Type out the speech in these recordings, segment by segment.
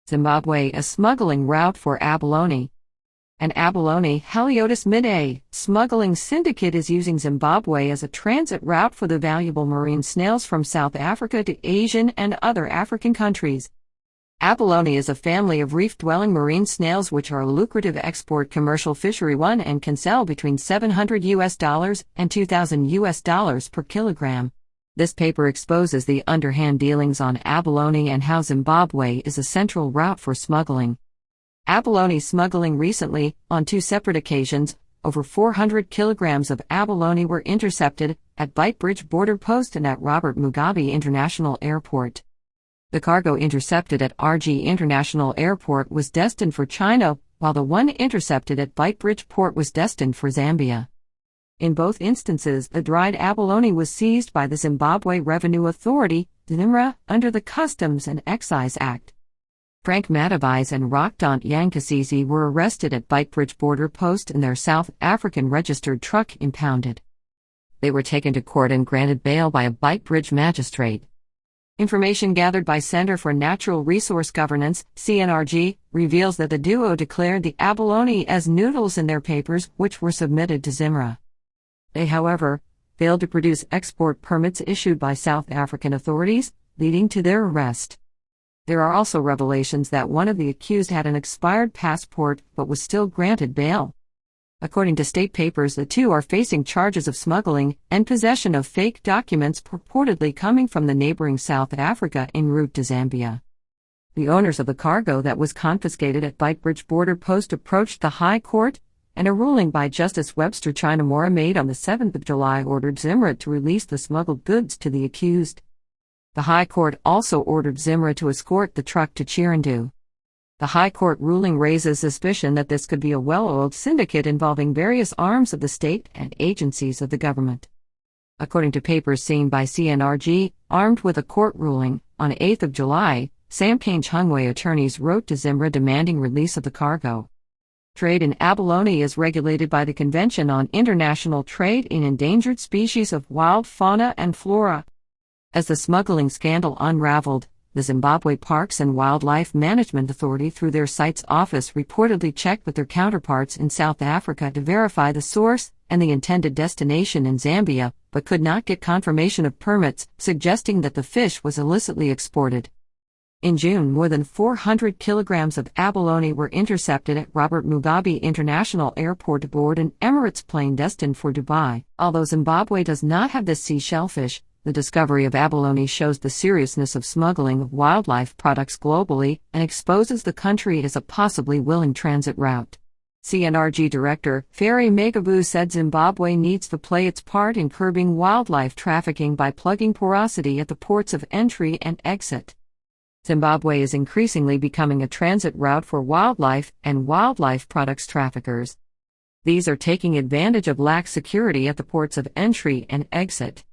Zimbabwe, a smuggling route for abalone. An abalone Haliotis midday smuggling syndicate is using Zimbabwe as a transit route for the valuable marine snails from South Africa to Asian and other African countries. Abalone is a family of reef-dwelling marine snails which are a lucrative export commercial fishery one and can sell between $700 and $2,000 per kilogram. This paper exposes the underhand dealings on abalone and how Zimbabwe is a central route for smuggling. Abalone smuggling. Recently, on two separate occasions, over 400 kilograms of abalone were intercepted at Beitbridge border post and at Robert Mugabe International Airport. The cargo intercepted at RG International Airport was destined for China, while the one intercepted at Beitbridge port was destined for Zambia. In both instances, the dried abalone was seized by the Zimbabwe Revenue Authority, ZIMRA, under the Customs and Excise Act. Frank Matabai and Rockdant Yankasizi were arrested at Beitbridge border post and their South African registered truck impounded. They were taken to court and granted bail by a Beitbridge magistrate. Information gathered by Center for Natural Resource Governance, CNRG, reveals that the duo declared the abalone as noodles in their papers, which were submitted to ZIMRA. They, however, failed to produce export permits issued by South African authorities, leading to their arrest. There are also revelations that one of the accused had an expired passport but was still granted bail. According to state papers, the two are facing charges of smuggling and possession of fake documents purportedly coming from the neighboring South Africa en route to Zambia. The owners of the cargo that was confiscated at Beitbridge border post approached the High Court, and a ruling by Justice Webster Chinamora made on the 7th of July ordered ZIMRA to release the smuggled goods to the accused. The High Court also ordered ZIMRA to escort the truck to Chirandu. The High Court ruling raises suspicion that this could be a well-oiled syndicate involving various arms of the state and agencies of the government. According to papers seen by CNRG, armed with a court ruling, on 8th of July, Samkane Chungwe attorneys wrote to ZIMRA demanding release of the cargo. Trade in abalone is regulated by the Convention on International Trade in Endangered Species of Wild Fauna and Flora. As the smuggling scandal unraveled, the Zimbabwe Parks and Wildlife Management Authority through their CITES office reportedly checked with their counterparts in South Africa to verify the source and the intended destination in Zambia, but could not get confirmation of permits, suggesting that the fish was illicitly exported. In June, more than 400 kilograms of abalone were intercepted at Robert Mugabe International Airport aboard an Emirates plane destined for Dubai. Although Zimbabwe does not have this sea shellfish, the discovery of abalone shows the seriousness of smuggling of wildlife products globally and exposes the country as a possibly willing transit route. CNRG Director Ferry Megavu said Zimbabwe needs to play its part in curbing wildlife trafficking by plugging porosity at the ports of entry and exit. Zimbabwe is increasingly becoming a transit route for wildlife and wildlife products traffickers. These are taking advantage of lax security at the ports of entry and exit.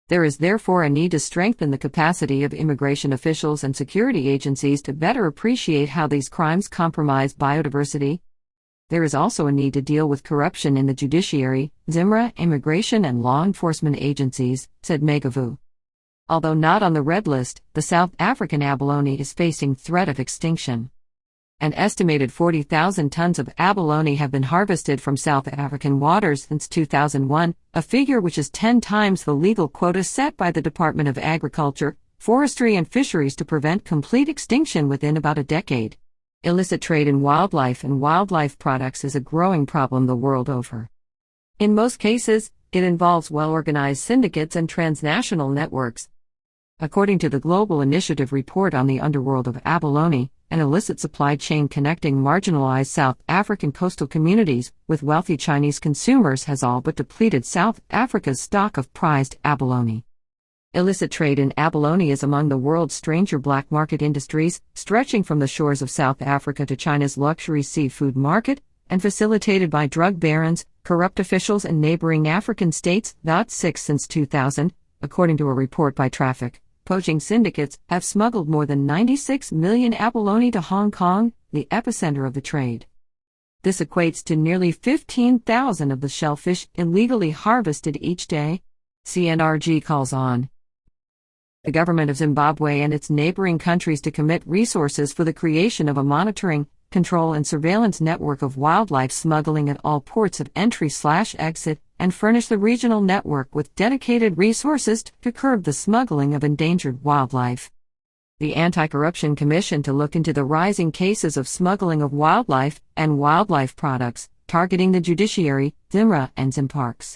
There is therefore a need to strengthen the capacity of immigration officials and security agencies to better appreciate how these crimes compromise biodiversity. There is also a need to deal with corruption in the judiciary, ZIMRA, immigration and law enforcement agencies, said Megavu. Although not on the red list, the South African abalone is facing threat of extinction. An estimated 40,000 tons of abalone have been harvested from South African waters since 2001, a figure which is 10 times the legal quota set by the Department of Agriculture, Forestry and Fisheries to prevent complete extinction within about a decade. Illicit trade in wildlife and wildlife products is a growing problem the world over. In most cases, it involves well-organized syndicates and transnational networks. According to the Global Initiative report on the underworld of abalone, an illicit supply chain connecting marginalized South African coastal communities with wealthy Chinese consumers has all but depleted South Africa's stock of prized abalone. Illicit trade in abalone is among the world's stranger black market industries, stretching from the shores of South Africa to China's luxury seafood market, and facilitated by drug barons, corrupt officials in neighboring African states. 6 Since 2000, according to a report by Traffic, poaching syndicates have smuggled more than 96 million abalone to Hong Kong, the epicenter of the trade. This equates to nearly 15,000 of the shellfish illegally harvested each day. CNRG calls on The government of Zimbabwe and its neighboring countries to commit resources for the creation of a monitoring, control and surveillance network of wildlife smuggling at all ports of entry/exit, and furnish the regional network with dedicated resources to curb the smuggling of endangered wildlife. The Anti-Corruption Commission to look into the rising cases of smuggling of wildlife and wildlife products, targeting the judiciary, ZIMRA and Zimparks.